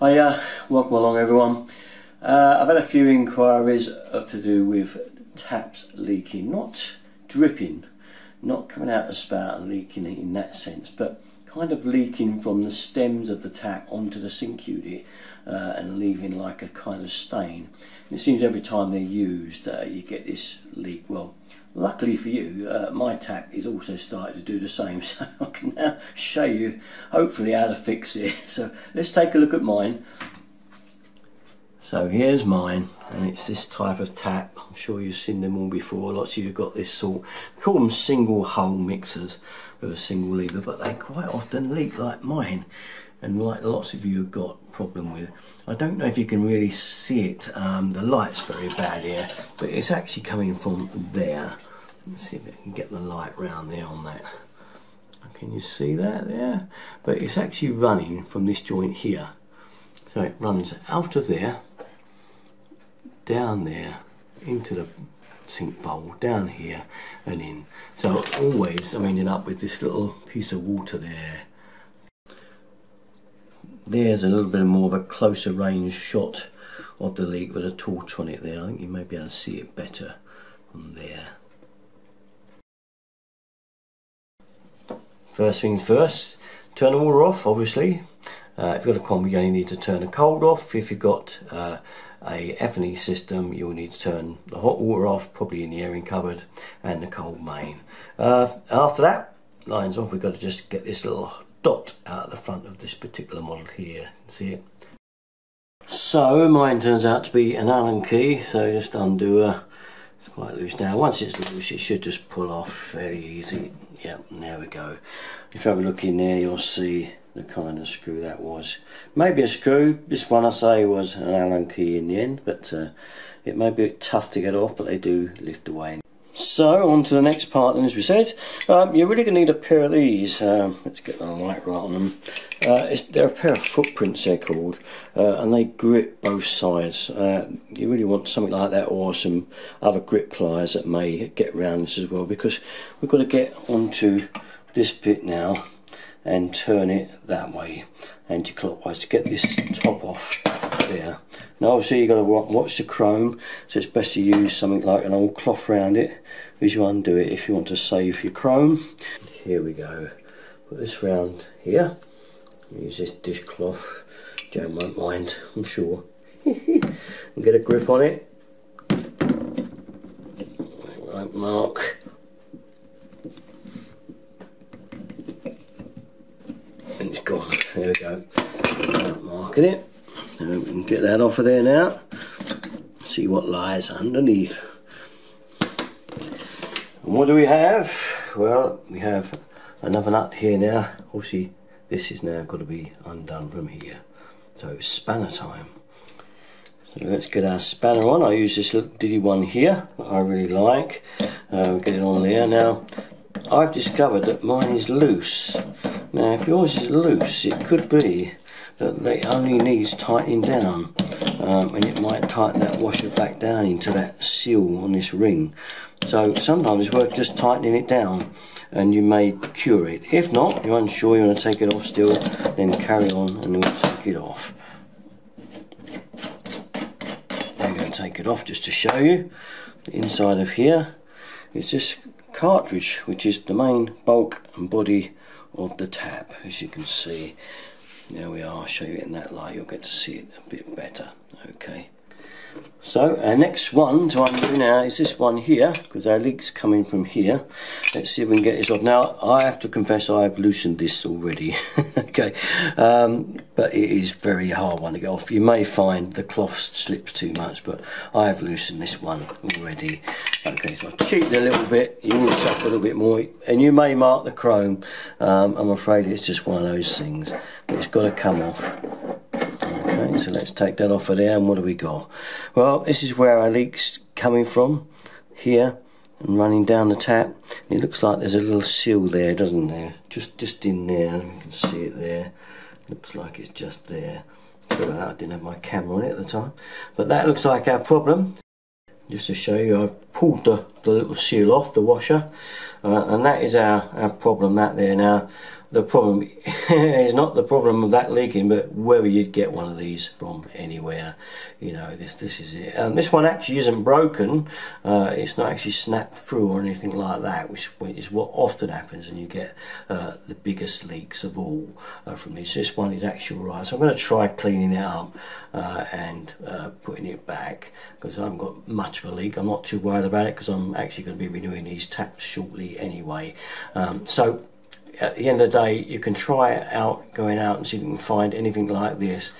Hi, welcome along everyone. I've had a few inquiries to do with taps leaking, not dripping, not coming out the spout and leaking in that sense, but kind of leaking from the stems of the tap onto the sink unit and leaving like a kind of stain. And it seems every time they're used you get this leak. Well, luckily for you, my tap is also starting to do the same, so I can now show you hopefully how to fix it. So let's take a look at mine. So here's mine, and it's this type of tap. I'm sure you've seen them all before. Lots of you have got this sort, we call them single hole mixers with a single lever, but they quite often leak like mine, and like lots of you have got a problem with. I don't know if you can really see it, the light's very bad here, but it's actually coming from there. Let's see if I can get the light round there on that. Can you see that there? But it's actually running from this joint here. So it runs out of there, down there, into the sink bowl, down here and in. So always I'm ending up with this little piece of water there. There's a little bit more of a closer range shot of the leak with a torch on it there. I think you may be able to see it better from there. First things first, turn the water off obviously. If you've got a combi, you only need to turn the cold off. If you've got a F&E system, you'll need to turn the hot water off, probably in the airing cupboard, and the cold main. After that, lines off, we've got to just get this little dot out of the front of this particular model here. See it? So mine turns out to be an Allen key, so just undo her. It's quite loose now. Once it's loose, it should just pull off fairly easy. Yep, there we go. If you have a look in there, you'll see the kind of screw that was. Maybe a screw. This one I say was an Allen key in the end, but it may be a bit tough to get off, but they do lift away. So on to the next part, and as we said, you're really going to need a pair of these. Let's get the light right on them. They're a pair of footprints, they're called, and they grip both sides. You really want something like that, or some other grip pliers that may get around this as well, because we've got to get onto this bit now and turn it that way, anti-clockwise, to get this top off there. Now obviously you've got to watch the chrome, so it's best to use something like an old cloth around it as you undo it if you want to save your chrome. Here we go. Put this round here. Use this dishcloth. Jan won't mind, I'm sure. And get a grip on it. Right mark. And it's gone. There we go. Right, marking it. So we can get that off of there now. See what lies underneath. And what do we have? Well, we have another nut here now. Obviously, this is now got to be undone from here. So it's spanner time. So let's get our spanner on. I use this little diddy one here that I really like. Get it on there. Now, I've discovered that mine is loose. Now, if yours is loose, it could be that it only needs tightening down, and it might tighten that washer back down into that seal on this ring. So sometimes it's worth just tightening it down, and you may cure it. If not, you're unsure, you want to take it off still, then carry on and we'll take it off. I'm going to take it off just to show you. The inside of here is this cartridge, which is the main bulk and body of the tap, as you can see. There we are. I'll show you in that light, you'll get to see it a bit better. Okay, so our next one to undo now is this one here, because our leak's coming from here. Let's see if we can get this off. Now I have to confess I've loosened this already. Okay, but it is very hard one to get off. You may find the cloth slips too much, but I have loosened this one already. Okay, so I've cheated a little bit. You will suffer a little bit more, and you may mark the chrome. I'm afraid it's just one of those things, but it's got to come off. Okay, so let's take that off of there, and what have we got? Well, this is where our leak's coming from, here, and running down the tap. It looks like there's a little seal there, doesn't there? Just in there, you can see it there. Looks like it's just there. Sorry about that, I didn't have my camera on it at the time. But that looks like our problem. Just to show you, I've pulled the little seal off the washer, and that is our problem, that there. Now the problem is not the problem of that leaking, but whether you'd get one of these from anywhere. You know, this is it. This one actually isn't broken. It's not actually snapped through or anything like that, which is what often happens, and you get the biggest leaks of all from this. This one is actually all right. So I'm going to try cleaning it up and putting it back, because I haven't got much of a leak. I'm not too worried about it, because I'm actually going to be renewing these taps shortly anyway. So at the end of the day, you can try it out, going out and see if you can find anything like this,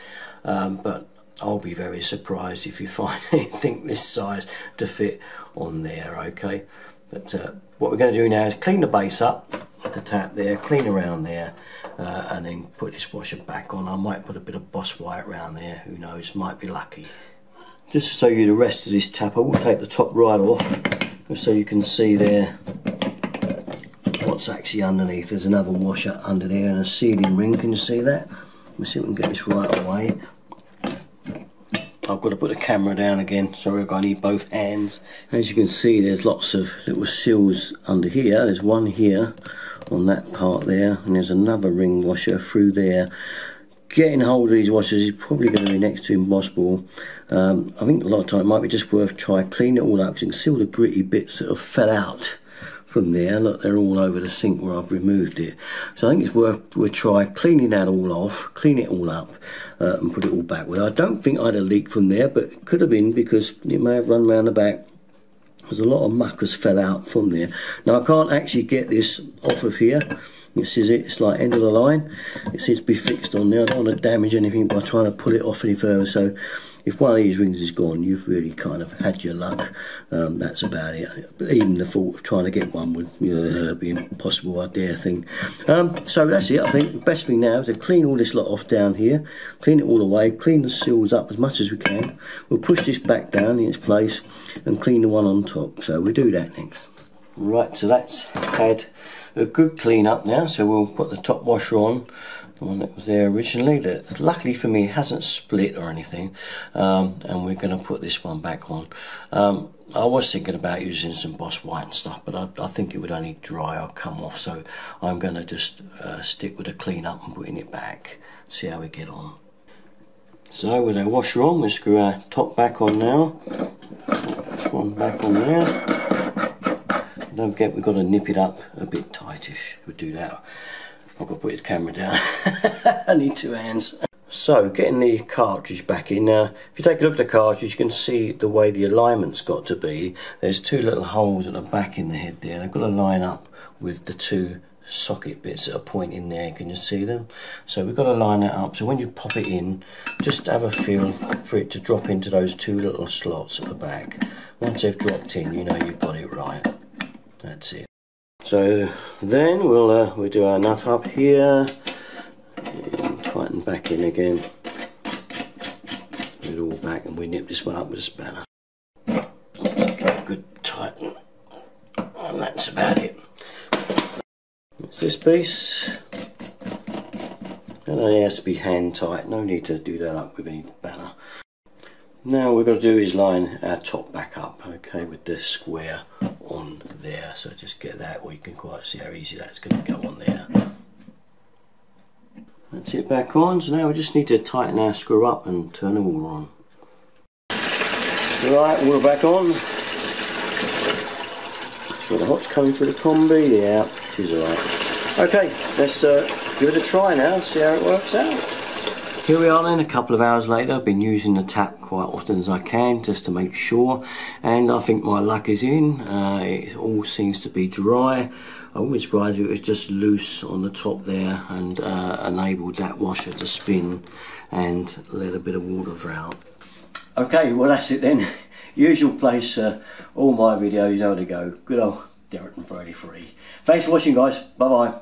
but I'll be very surprised if you find anything this size to fit on there. Okay, but what we're going to do now is clean the base up, the tap there, clean around there, and then put this washer back on. I might put a bit of Boss White around there, who knows, might be lucky. Just to show you the rest of this tap, I will take the top right off, just so you can see there what's actually underneath. There's another washer under there and a sealing ring. Can you see that? Let's see if we can get this right away. I've got to put the camera down again, sorry, I need both hands. As you can see, there's lots of little seals under here. There's one here on that part there, and there's another ring washer through there. Getting hold of these washers is probably going to be next to impossible. I think a lot of time it might be just worth trying to clean it all up, because you can see all the gritty bits that have fell out from there. Look, they're all over the sink where I've removed it. So I think it's worth we try cleaning that all off, clean it all up, and put it all back. Well, I don't think I had a leak from there, but it could have been, because it may have run round the back. There's a lot of muck has fell out from there. Now I can't actually get this off of here. This is it, it's like end of the line. It seems to be fixed on there. I don't want to damage anything by trying to pull it off any further. So if one of these rings is gone, you've really kind of had your luck. That's about it. Even the thought of trying to get one would, you know, be impossible, I dare think. So that's it. I think the best thing now is to clean all this lot off down here, clean it all away, clean the seals up as much as we can. We'll push this back down in its place and clean the one on top. So we'll do that next. Right, so that's had a good clean up now, so we'll put the top washer on, the one that was there originally. That luckily for me it hasn't split or anything, and we're going to put this one back on. I was thinking about using some Boss White and stuff, but I think it would only dry or come off, so I'm going to just stick with a clean up and putting it back, see how we get on. So with our washer on, we'll screw our top back on now. This one back on there. Don't forget, we've got to nip it up a bit tightish. We'll do that. I've got to put his camera down. I need two hands. So, getting the cartridge back in. Now, if you take a look at the cartridge, you can see the way the alignment's got to be. There's two little holes at the back in the head there. They've got to line up with the two socket bits that are pointing there. Can you see them? So we've got to line that up. So when you pop it in, just have a feel for it to drop into those two little slots at the back. Once they've dropped in, you know you've got it right. That's it. So then we'll do our nut up here and tighten back in again. Put it all back, and we nip this one up with a spanner. Let's get a good tighten, and that's about it. It's this piece. It only has to be hand tight. No need to do that up with any spanner. Now what we've got to do is line our top back up, okay, with the square on there. So just get that, or you can quite see how easy that's going to go on there. That's it back on. So now we just need to tighten our screw up and turn them all on. Right, we're back on. Make sure the hot's coming through the combi. Yeah, she's alright. Okay, let's give it a try now and see how it works out. Here we are then, a couple of hours later. I've been using the tap quite often as I can, just to make sure, and I think my luck is in. It all seems to be dry. I wouldn't be surprised if it was just loose on the top there and enabled that washer to spin and let a bit of water out. Okay, well that's it then. Usual place, all my videos, you know where to go. Good old Derek and 33. Thanks for watching, guys. Bye bye.